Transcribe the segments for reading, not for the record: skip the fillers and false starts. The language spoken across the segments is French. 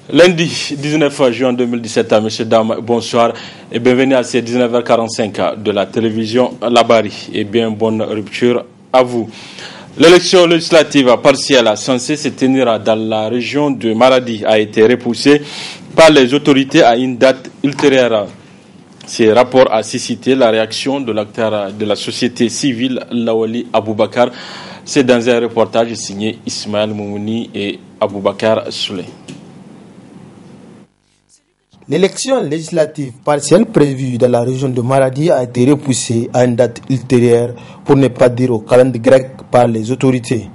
Lundi 19 juin 2017, messieurs, dames, bonsoir et bienvenue à ces 19h45 de la télévision Labari et bien bonne rupture à vous. L'élection législative partielle censée se tenir dans la région de Maradi a été repoussée par les autorités à une date ultérieure. Ce rapport a suscité la réaction de l'acteur de la société civile Lawali Aboubakar. C'est dans un reportage signé Ismaël Moumouni et Aboubakar Souley. L'élection législative partielle prévue dans la région de Maradi a été repoussée à une date ultérieure, pour ne pas dire au calendrier grec, par les autorités,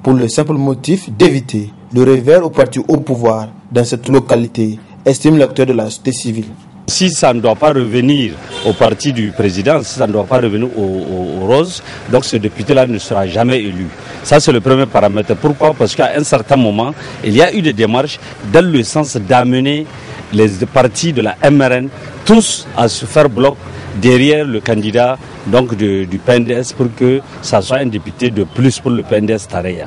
pour le simple motif d'éviter le revers au parti au pouvoir dans cette localité, estime l'acteur de la société civile. Si ça ne doit pas revenir au parti du président, si ça ne doit pas revenir au Rose, donc ce député-là ne sera jamais élu. Ça, c'est le premier paramètre. Pourquoi? Parce qu'à un certain moment, il y a eu des démarches dans le sens d'amener les partis de la MRN tous à se faire bloc derrière le candidat donc du PNDS pour que ça soit un député de plus pour le PNDS Tareya.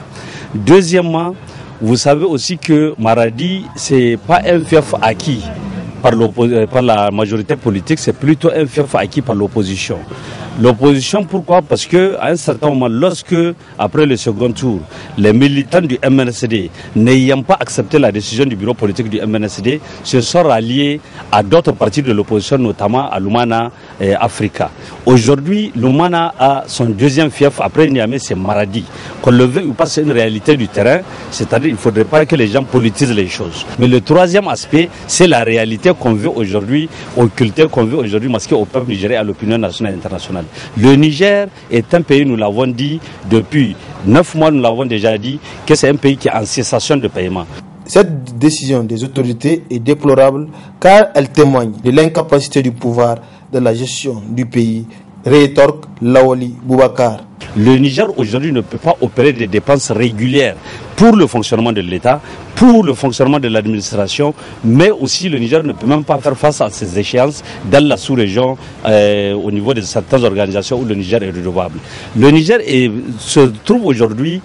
Deuxièmement, vous savez aussi que Maradi, c'est pas un fief acquis par la majorité politique, c'est plutôt un fief acquis par l'opposition. L'opposition, pourquoi? Parce que à un certain moment, lorsque, après le second tour, les militants du MNSD, n'ayant pas accepté la décision du bureau politique du MNSD, se sont ralliés à d'autres partis de l'opposition, notamment à Lumana et Africa. Aujourd'hui, Lumana a son deuxième fief, après Niamey, c'est Maradi. Qu'on le veuille ou pas, c'est une réalité du terrain, c'est-à-dire qu'il ne faudrait pas que les gens politisent les choses. Mais le troisième aspect, c'est la réalité qu'on veut aujourd'hui, occulter, qu'on veut aujourd'hui masquer au peuple nigérien et à l'opinion nationale et internationale. Le Niger est un pays, nous l'avons dit depuis 9 mois, nous l'avons déjà dit, que c'est un pays qui est en cessation de paiement. Cette décision des autorités est déplorable car elle témoigne de l'incapacité du pouvoir de la gestion du pays, rétorque Lawali Boubacar. Le Niger aujourd'hui ne peut pas opérer des dépenses régulières pour le fonctionnement de l'État, pour le fonctionnement de l'administration, mais aussi le Niger ne peut même pas faire face à ces échéances dans la sous-région au niveau de certaines organisations où le Niger est redevable. Le Niger se trouve aujourd'hui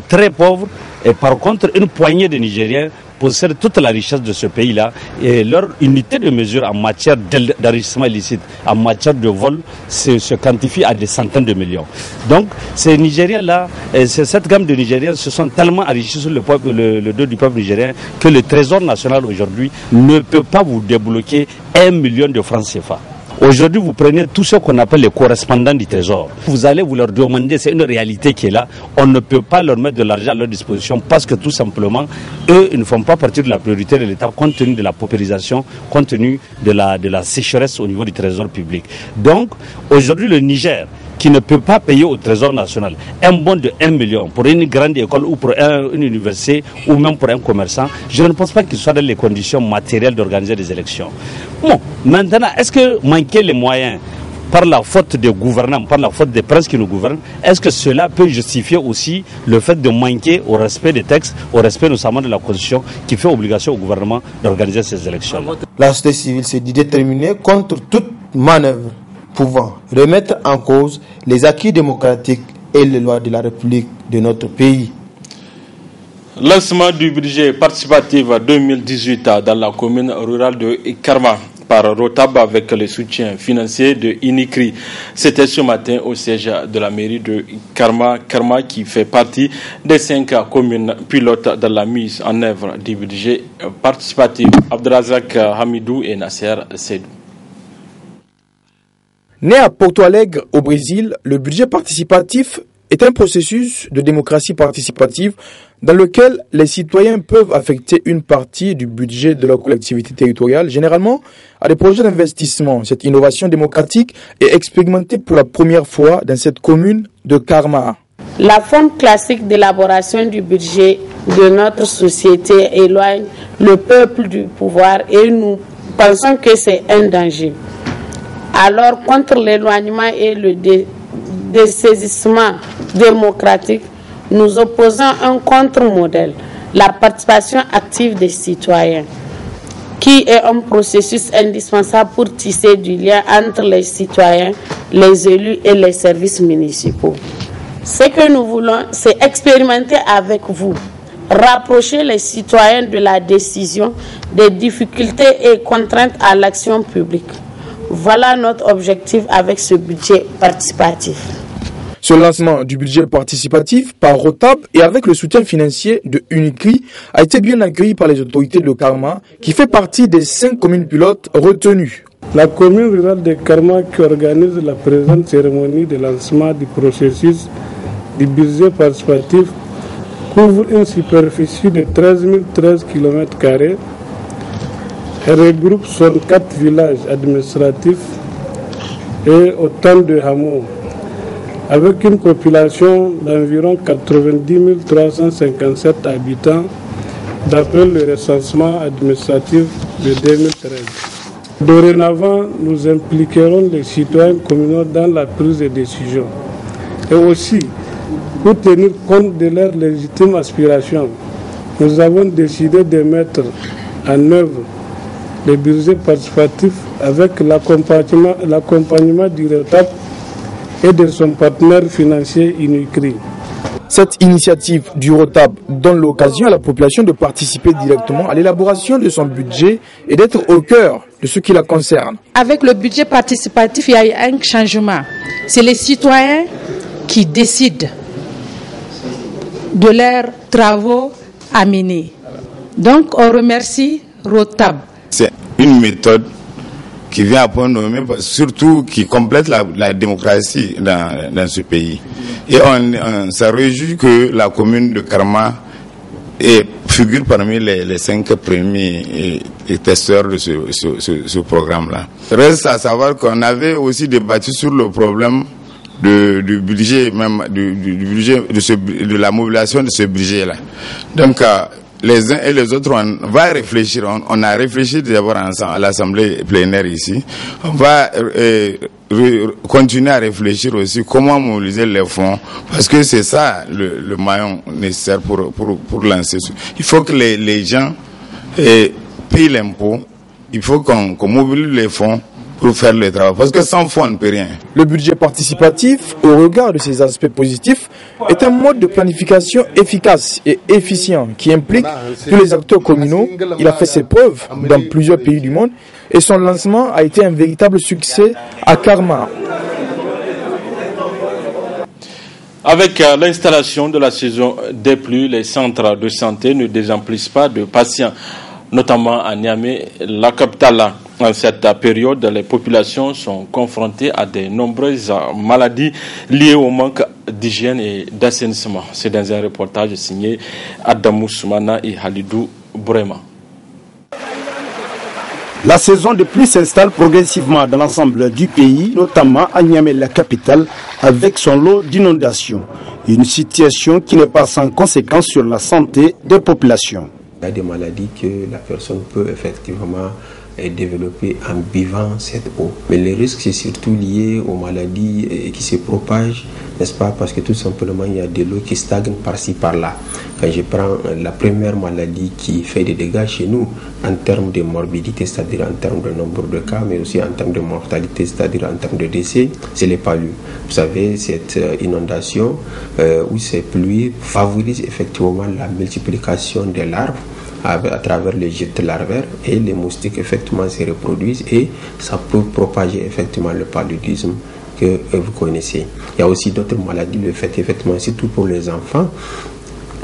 très pauvre et par contre une poignée de Nigériens possèdent toute la richesse de ce pays-là et leur unité de mesure en matière d'enrichissement illicite, en matière de vol, se quantifie à des centaines de millions. Donc ces Nigériens-là, cette gamme de Nigériens se sont tellement enrichis sur le dos du peuple nigérien que le Trésor national aujourd'hui ne peut pas vous débloquer 1 million de francs CFA. Aujourd'hui, vous prenez tous ceux qu'on appelle les correspondants du Trésor. Vous allez vous leur demander, c'est une réalité qui est là. On ne peut pas leur mettre de l'argent à leur disposition parce que tout simplement, eux, ils ne font pas partie de la priorité de l'État compte tenu de la paupérisation, compte tenu de la sécheresse au niveau du Trésor public. Donc, aujourd'hui, le Niger, qui ne peut pas payer au Trésor national un bon de 1 million pour une grande école ou pour une université ou même pour un commerçant, je ne pense pas qu'il soit dans les conditions matérielles d'organiser des élections. Bon, maintenant, est-ce que manquer les moyens par la faute des gouvernants, par la faute des princes qui nous gouvernent, est-ce que cela peut justifier aussi le fait de manquer au respect des textes, au respect notamment de la Constitution qui fait obligation au gouvernement d'organiser ces élections? La société civile s'est dit déterminée contre toute manœuvre pouvant remettre en cause les acquis démocratiques et les lois de la République de notre pays. Lancement du budget participatif 2018 dans la commune rurale de Karma par Rotab avec le soutien financier de Inikri. C'était ce matin au siège de la mairie de Karma qui fait partie des 5 communes pilotes dans la mise en œuvre du budget participatif. Abdelrazak Hamidou et Nasser Seydou. Né à Porto Alegre, au Brésil, le budget participatif est un processus de démocratie participative dans lequel les citoyens peuvent affecter une partie du budget de leur collectivité territoriale, généralement à des projets d'investissement. Cette innovation démocratique est expérimentée pour la première fois dans cette commune de Karma. La forme classique d'élaboration du budget de notre société éloigne le peuple du pouvoir et nous pensons que c'est un danger. Alors, contre l'éloignement et le dessaisissement démocratique, nous opposons un contre-modèle, la participation active des citoyens, qui est un processus indispensable pour tisser du lien entre les citoyens, les élus et les services municipaux. Ce que nous voulons, c'est expérimenter avec vous, rapprocher les citoyens de la décision, des difficultés et contraintes à l'action publique. Voilà notre objectif avec ce budget participatif. Ce lancement du budget participatif par Rotab et avec le soutien financier de Unicri a été bien accueilli par les autorités de Karma, qui fait partie des 5 communes pilotes retenues. La commune rurale de Karma, qui organise la présente cérémonie de lancement du processus du budget participatif, couvre une superficie de 13 013 km² et regroupe 64 villages administratifs et autant de hameaux, avec une population d'environ 90 357 habitants d'après le recensement administratif de 2013. Dorénavant, nous impliquerons les citoyens communaux dans la prise de décision. Et aussi, pour tenir compte de leurs légitimes aspirations, nous avons décidé de mettre en œuvre le budget participatif avec l'accompagnement du Rotab et de son partenaire financier Unicri. Cette initiative du Rotab donne l'occasion à la population de participer directement à l'élaboration de son budget et d'être au cœur de ce qui la concerne. Avec le budget participatif, il y a eu un changement. C'est les citoyens qui décident de leurs travaux à mener. Donc, on remercie Rotab. C'est une méthode qui vient à point nommé, surtout qui complète la démocratie dans ce pays. Et on se réjouit que la commune de Karma figure parmi les 5 premiers testeurs de ce programme-là. Reste à savoir qu'on avait aussi débattu sur le problème du budget, même du budget de la mobilisation de ce budget-là. Donc, les uns et les autres, on va réfléchir. On a réfléchi d'abord ensemble à l'Assemblée plénière ici. On va continuer à réfléchir aussi comment mobiliser les fonds, parce que c'est ça le maillon nécessaire pour lancer. Il faut que les gens payent l'impôt. Il faut qu'on mobilise les fonds pour faire le travail, parce que sans fonds, on ne peut rien. Le budget participatif, au regard de ses aspects positifs, est un mode de planification efficace et efficient qui implique tous les acteurs communaux. Il a fait ses preuves dans plusieurs pays du monde et son lancement a été un véritable succès à Karma. Avec l'installation de la saison des pluies, les centres de santé ne désemplissent pas de patients, notamment à Niamey, la capitale. En cette période, les populations sont confrontées à de nombreuses maladies liées au manque d'hygiène et d'assainissement. C'est dans un reportage signé Adamou Soumana et Halidou Bourema. La saison de pluie s'installe progressivement dans l'ensemble du pays, notamment à Niamey, la capitale, avec son lot d'inondations. Une situation qui n'est pas sans conséquence sur la santé des populations. Il y a des maladies que la personne peut effectivement développer en buvant cette eau. Mais le risque, c'est surtout lié aux maladies qui se propagent, n'est-ce pas? Parce que tout simplement, il y a de l'eau qui stagne par-ci, par-là. Quand je prends la première maladie qui fait des dégâts chez nous, en termes de morbidité, c'est-à-dire en termes de nombre de cas, mais aussi en termes de mortalité, c'est-à-dire en termes de décès, c'est les palus. Vous savez, cette inondation ou ces pluies favorisent effectivement la multiplication des larves à travers les gîtes larvaires, et les moustiques effectivement se reproduisent et ça peut propager effectivement le paludisme que vous connaissez. Il y a aussi d'autres maladies, le fait effectivement, surtout pour les enfants,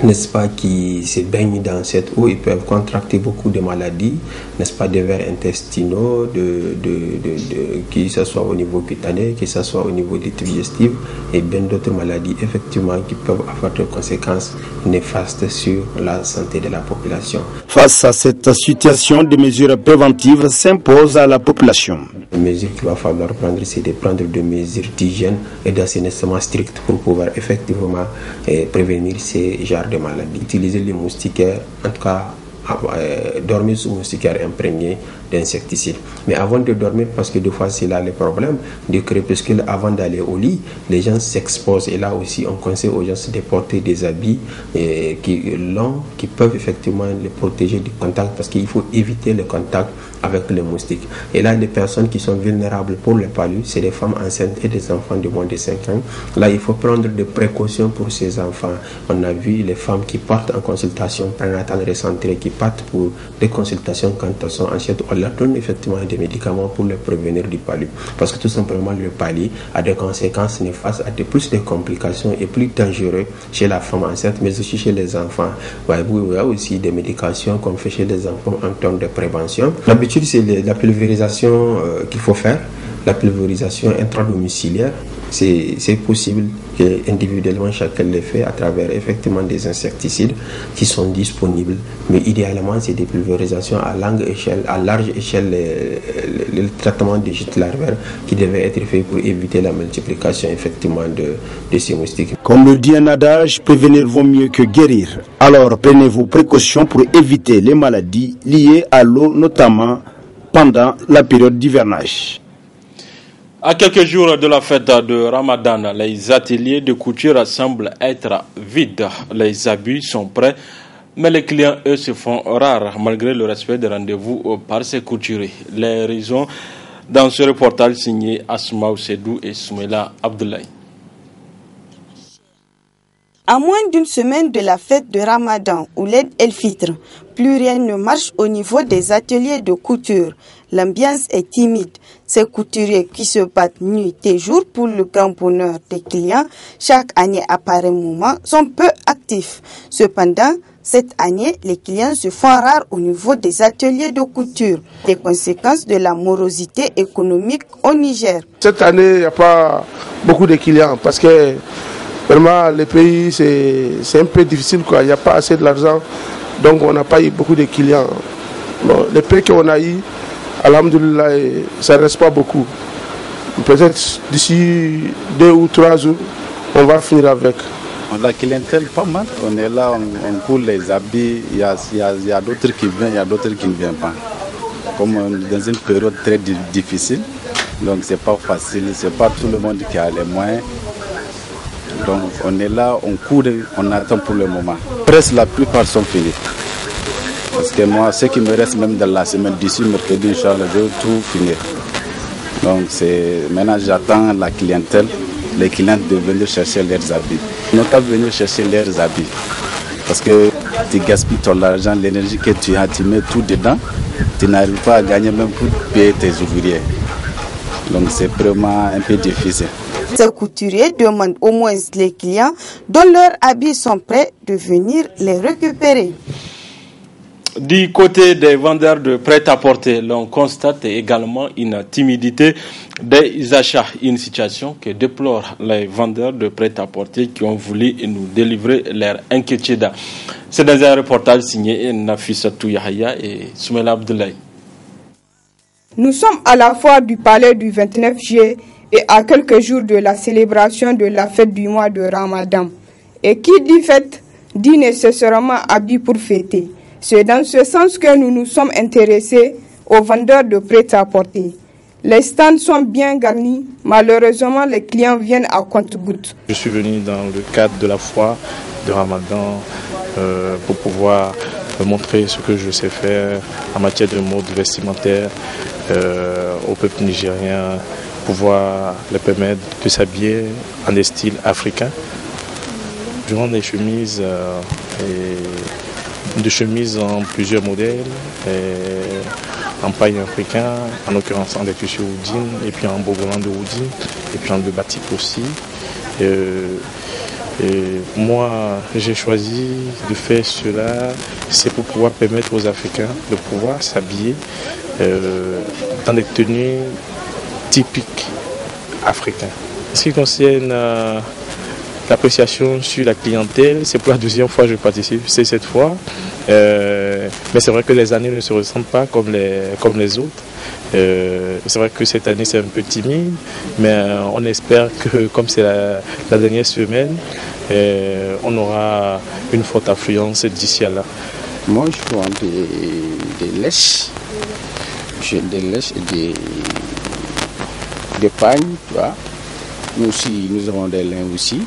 n'est-ce pas, qui se baignent dans cette eau, ils peuvent contracter beaucoup de maladies, n'est-ce pas, des vers intestinaux, que ce soit au niveau cutané, que ce soit au niveau digestif, et bien d'autres maladies, effectivement, qui peuvent avoir des conséquences néfastes sur la santé de la population. Face à cette situation, des mesures préventives s'imposent à la population. Les mesures qu'il va falloir prendre, c'est de prendre des mesures d'hygiène et d'assainissement strictes pour pouvoir effectivement prévenir ces genres de maladies. Utiliser les moustiquaires, en tout cas dormir sous moustiquaires imprégnés d'insecticides. Mais avant de dormir, parce que des fois c'est là le problème, du crépuscule avant d'aller au lit, les gens s'exposent, et là aussi on conseille aux gens de porter des habits longs qui peuvent effectivement les protéger du contact, parce qu'il faut éviter le contact avec les moustiques. Et là, les personnes qui sont vulnérables pour le palu, c'est les femmes enceintes et des enfants de moins de 5 ans. Là, il faut prendre des précautions pour ces enfants. On a vu les femmes qui partent en consultation prénatale recentrée, qui partent pour des consultations quand elles sont enceintes. On leur donne effectivement des médicaments pour les prévenir du palu. Parce que tout simplement, le palu a des conséquences néfastes, a plus de complications et plus dangereux chez la femme enceinte, mais aussi chez les enfants. Il y a aussi des médications qu'on fait chez les enfants en termes de prévention. L'habitude, c'est la pulvérisation qu'il faut faire, la pulvérisation intradomiciliaire. C'est possible que individuellement chacun le fait à travers effectivement des insecticides qui sont disponibles, mais idéalement c'est des pulvérisations à large échelle, le traitement des gîtes larvaires qui devait être fait pour éviter la multiplication effectivement de ces moustiques. Comme le dit un adage, prévenir vaut mieux que guérir. Alors prenez vos précautions pour éviter les maladies liées à l'eau, notamment pendant la période d'hivernage. À quelques jours de la fête de Ramadan, les ateliers de couture semblent être vides. Les habits sont prêts, mais les clients, eux, se font rares malgré le respect des rendez-vous par ces couturiers. Les raisons dans ce reportage signé Asma Oussedou et Soumela Abdoulaye. À moins d'une semaine de la fête de Ramadan ou l'Eid el-Fitr, plus rien ne marche au niveau des ateliers de couture. L'ambiance est timide. Ces couturiers qui se battent nuit et jour pour le grand bonheur des clients, chaque année à pareil moment, sont peu actifs. Cependant, cette année, les clients se font rares au niveau des ateliers de couture. Les conséquences de la morosité économique au Niger. Cette année, il n'y a pas beaucoup de clients parce que vraiment, le pays, c'est un peu difficile, quoi. Il n'y a pas assez d'argent, donc on n'a pas eu beaucoup de clients. Bon, les prix qu'on a eu, alhamdoulilah, ça ne reste pas beaucoup. Peut-être d'ici 2 ou 3 jours, on va finir avec. La clientèle, pas mal. On est là, on coule les habits. Il y a d'autres qui viennent, il y a d'autres qui ne viennent pas. Comme dans une période très difficile, donc c'est pas facile, c'est pas tout le monde qui a les moyens. Donc on est là, on court, on attend pour le moment. Presque la plupart sont finis. Parce que moi, ce qui me reste même dans la semaine d'ici, mercredi, Inch'Allah, je vais tout finir. Donc maintenant j'attends la clientèle, les clients de venir chercher leurs habits. Ils n'ont pas venir chercher leurs habits. Parce que tu gaspilles ton argent, l'énergie que tu as, tu mets tout dedans, tu n'arrives pas à gagner même pour payer tes ouvriers. Donc c'est vraiment un peu difficile. Ces couturiers demandent au moins les clients dont leurs habits sont prêts de venir les récupérer. Du côté des vendeurs de prêt-à-porter, l'on constate également une timidité des achats, une situation que déplorent les vendeurs de prêt-à-porter qui ont voulu nous délivrer leur inquiétude. C'est dans un reportage signé Nafissatou Yahya et Soumela Abdoulaye. Nous sommes à la foire du palais du 29 juillet et à quelques jours de la célébration de la fête du mois de Ramadan. Et qui dit fête, dit nécessairement habit pour fêter. C'est dans ce sens que nous nous sommes intéressés aux vendeurs de prêt-à-porter. Les stands sont bien garnis, malheureusement les clients viennent à compte-gouttes. Je suis venu dans le cadre de la foire de Ramadan pour pouvoir montrer ce que je sais faire en matière de mode vestimentaire au peuple nigérien, pouvoir leur permettre de s'habiller en des styles africains. Je vends des chemises en plusieurs modèles, en paille africain, en l'occurrence en des tissus houdin, et puis en bogolan de houdin, et puis en de batik aussi. Et moi, j'ai choisi de faire cela, c'est pour pouvoir permettre aux Africains de pouvoir s'habiller dans des tenues typiques africaines. En ce qui concerne l'appréciation sur la clientèle, c'est pour la deuxième fois que je participe, c'est cette fois. Mais c'est vrai que les années ne se ressemblent pas comme les autres. C'est vrai que cette année c'est un peu timide, mais on espère que comme c'est la dernière semaine, on aura une forte affluence d'ici à là. Moi je vends des lèches, j'ai des lèches et des pagnes, tu vois. Nous aussi, nous avons des lins aussi.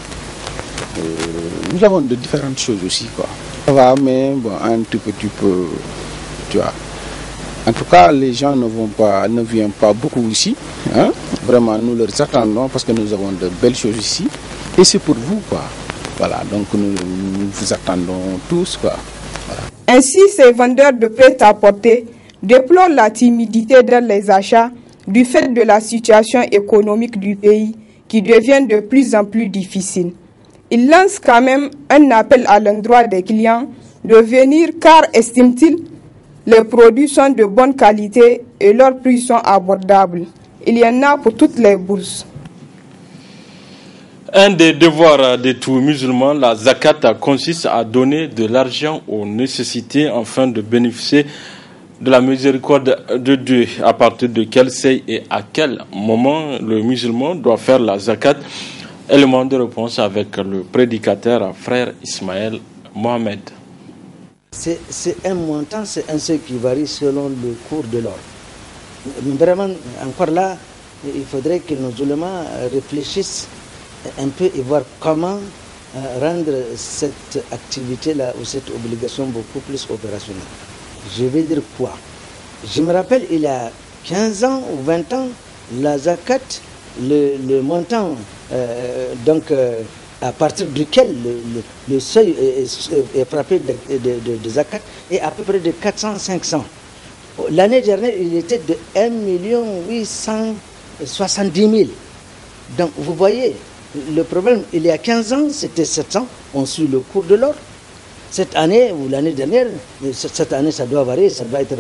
Nous avons de différentes choses aussi, quoi. Ça va, mais bon, un tout petit peu, tu vois. En tout cas, les gens ne viennent pas beaucoup ici. Hein. Vraiment, nous leur attendons parce que nous avons de belles choses ici. Et c'est pour vous, quoi. Voilà, donc nous vous attendons tous, quoi. Voilà. Ainsi, ces vendeurs de prêt-à-porter déplorent la timidité dans les achats du fait de la situation économique du pays qui devient de plus en plus difficile. Ils lancent quand même un appel à l'endroit des clients de venir car, estiment-ils, les produits sont de bonne qualité et leurs prix sont abordables. Il y en a pour toutes les bourses. Un des devoirs de tout musulman, la zakat, consiste à donner de l'argent aux nécessités afin de bénéficier de la miséricorde de Dieu. À partir de quel seuil et à quel moment le musulman doit faire la zakat? Élément de réponse avec le prédicateur frère Ismaël Mohamed. C'est un montant, c'est un seuil qui varie selon le cours de l'or. Vraiment, encore là, il faudrait que nos ulémas réfléchissent un peu et voir comment rendre cette activité-là ou cette obligation beaucoup plus opérationnelle. Je vais dire quoi? Je me rappelle, il y a 15 ans ou 20 ans, la zakat, le montant, à partir duquel le seuil est frappé de zakat est à peu près de 400-500. L'année dernière, il était de 1 870 000. Donc, vous voyez, le problème, il y a 15 ans, c'était 700, on suit le cours de l'or. Cette année ou l'année dernière, cette année, ça doit varier, ça doit être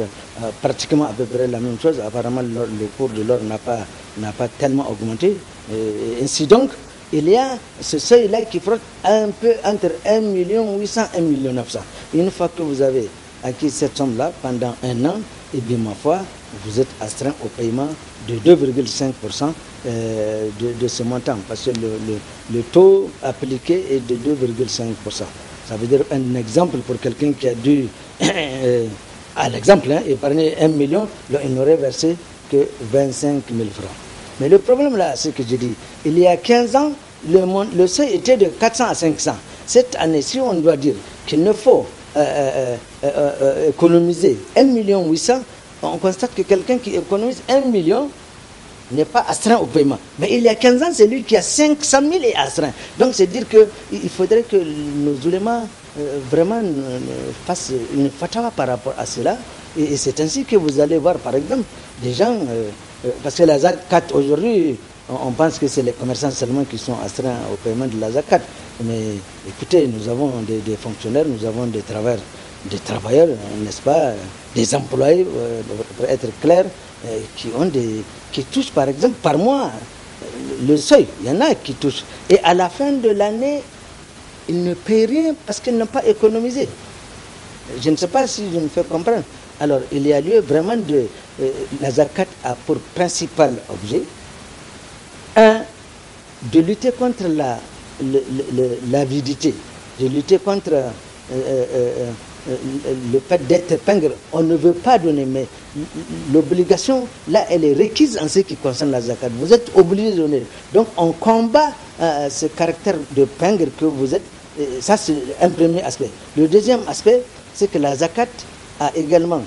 pratiquement à peu près la même chose. Apparemment, le cours de l'or n'a pas tellement augmenté. Et ainsi donc, il y a ce seuil-là qui frotte un peu entre 1 800 000 et 1 900 000. Une fois que vous avez acquis cette somme-là pendant un an, et bien ma foi, vous êtes astreint au paiement de 2,5% de ce montant, parce que le taux appliqué est de 2,5%. Ça veut dire un exemple pour quelqu'un qui a dû, à l'exemple, épargner 1 million, il n'aurait versé que 25 000 francs. Mais le problème là, c'est que je dis, il y a 15 ans, le seuil était de 400 à 500. Cette année-ci, on doit dire qu'il ne faut économiser 1 800 000, on constate que quelqu'un qui économise 1 million n'est pas astreint au paiement. Mais il y a 15 ans, c'est lui qui a 500 000 et astreint. Donc c'est dire qu'il faudrait que nos ulémas vraiment fassent une fatwa par rapport à cela. Et c'est ainsi que vous allez voir, par exemple, des gens, parce que la zakat aujourd'hui, on pense que c'est les commerçants seulement qui sont astreints au paiement de la zakat. Mais écoutez, nous avons des fonctionnaires, nous avons des travailleurs, n'est-ce pas, des employés, pour être clair, qui touchent par exemple par mois le seuil. Il y en a qui touchent. Et à la fin de l'année, ils ne paient rien parce qu'ils n'ont pas économisé. Je ne sais pas si je me fais comprendre. Alors, il y a lieu vraiment la zakat a pour principal objet, de lutter contre l'avidité, de lutter contre le fait d'être pingre. On ne veut pas donner, mais l'obligation, là, elle est requise en ce qui concerne la zakat. Vous êtes obligé de donner. Donc, on combat ce caractère de pingre que vous êtes. Ça, c'est un premier aspect. Le deuxième aspect, c'est que la zakat a également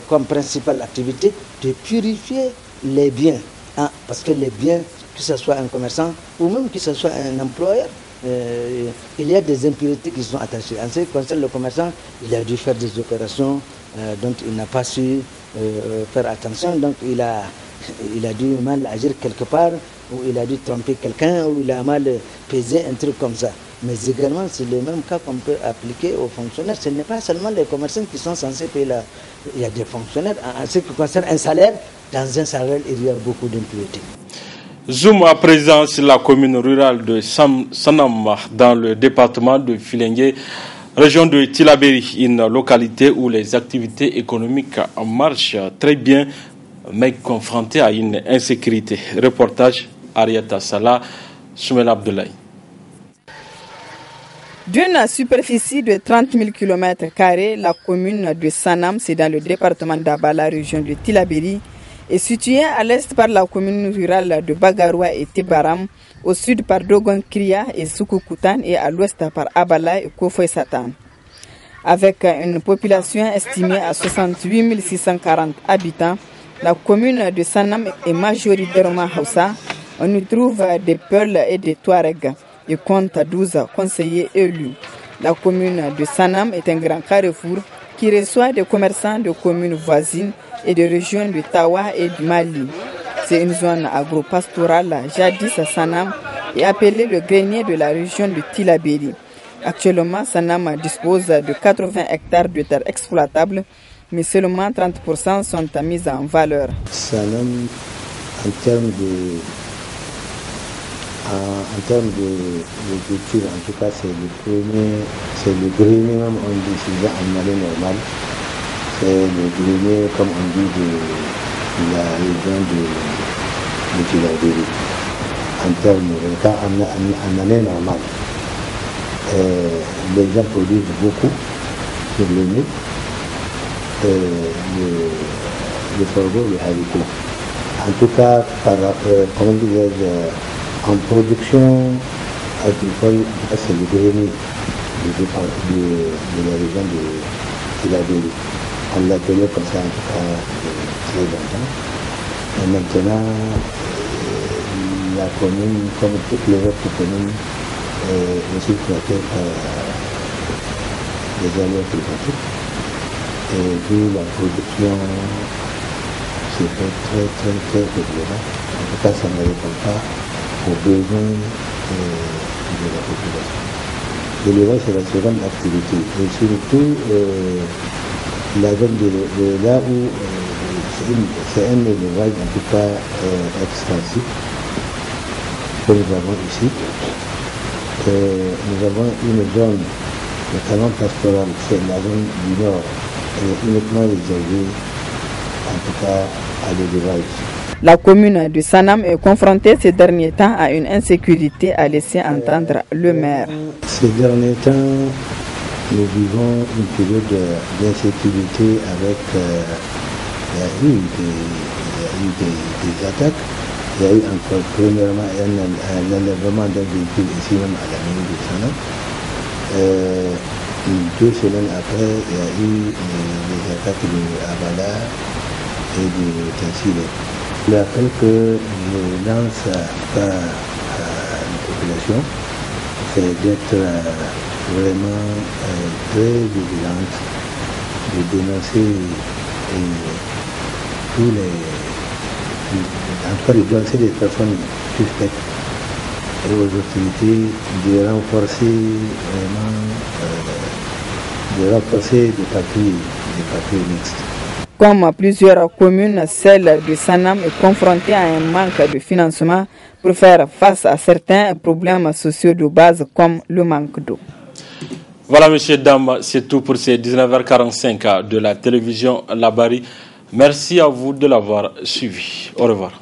comme principale activité de purifier les biens. Parce que les biens, que ce soit un commerçant ou même que ce soit un employeur, il y a des impuretés qui sont attachées. En ce qui concerne le commerçant, il a dû faire des opérations dont il n'a pas su faire attention. Donc il a dû mal agir quelque part, ou il a dû tromper quelqu'un, ou il a mal pesé un truc comme ça. Mais également, c'est le même cas qu'on peut appliquer aux fonctionnaires. Ce n'est pas seulement les commerçants qui sont censés payer là. Il y a des fonctionnaires. En ce qui concerne un salaire, dans un salaire, il y a beaucoup d'impuretés. Zoom à présent sur la commune rurale de Sanam, dans le département de Filengue, région de Tillabéri, une localité où les activités économiques marchent très bien, mais confrontées à une insécurité. Reportage Ariata Salah, Soumel Abdoulaye. D'une superficie de 30 000 km², la commune de Sanam, c'est dans le département d'Abala, région de Tillabéri, est située à l'est par la commune rurale de Bagaroua et Tibaram, au sud par Dogon Kriya et Soukoukoutane et à l'ouest par Abala et Kofoy Satan. Avec une population estimée à 68 640 habitants, la commune de Sanam est majoritairement Hausa. On y trouve des Peuls et des Touaregs et compte 12 conseillers élus. La commune de Sanam est un grand carrefour qui reçoit des commerçants de communes voisines et de régions de Tawa et du Mali. C'est une zone agro-pastorale, jadis Sanam, et appelée le grenier de la région de Tillabéri. Actuellement, Sanam dispose de 80 hectares de terres exploitables, mais seulement 30% sont mis en valeur. Sanam, en termes de culture, en tout cas, c'est le grenier, même on dit souvent en année normale. C'est le grenier, comme on dit, de la région de Tillabéri. En termes de en année normale. Les gens produisent beaucoup sur le nez, le sorgho, le haricot. En tout cas, en production agricole, c'est le grenier de la région de Tillabéri. On l'appelait comme ça en tout cas très longtemps. Et maintenant, la commune, comme toutes les autres communes, est aussi traitée par des aléas climatiques. Et vu la production s'est fait très régulièrement. En tout cas, ça ne répond pas aux besoins de la population. L'élevage, c'est la seconde activité. Et surtout, la zone de là où c'est un élevage en tout cas extensif que nous avons ici. Nous avons une zone notamment pastorale, c'est la zone du nord, uniquement réservée en tout cas à l'élevage. La commune de Sanam est confrontée ces derniers temps à une insécurité, a laissé entendre le maire. Ces derniers temps, nous vivons une période d'insécurité avec il y a eu des attaques. Il y a eu encore premièrement un enlèvement d'un véhicule ici même à la mairie de Sanam. 2 semaines après, il y a eu des attaques de Abala et de Tassile. L'appel que je lance à la population, c'est d'être vraiment très vigilante, de dénoncer tous en tout cas de dénoncer des personnes suspectes et aux autorités de renforcer vraiment des papiers mixtes. Comme plusieurs communes, celle de Sanam est confrontée à un manque de financement pour faire face à certains problèmes sociaux de base comme le manque d'eau. Voilà, messieurs, dames, c'est tout pour ces 19h45 de la télévision Labari. Merci à vous de l'avoir suivi. Au revoir.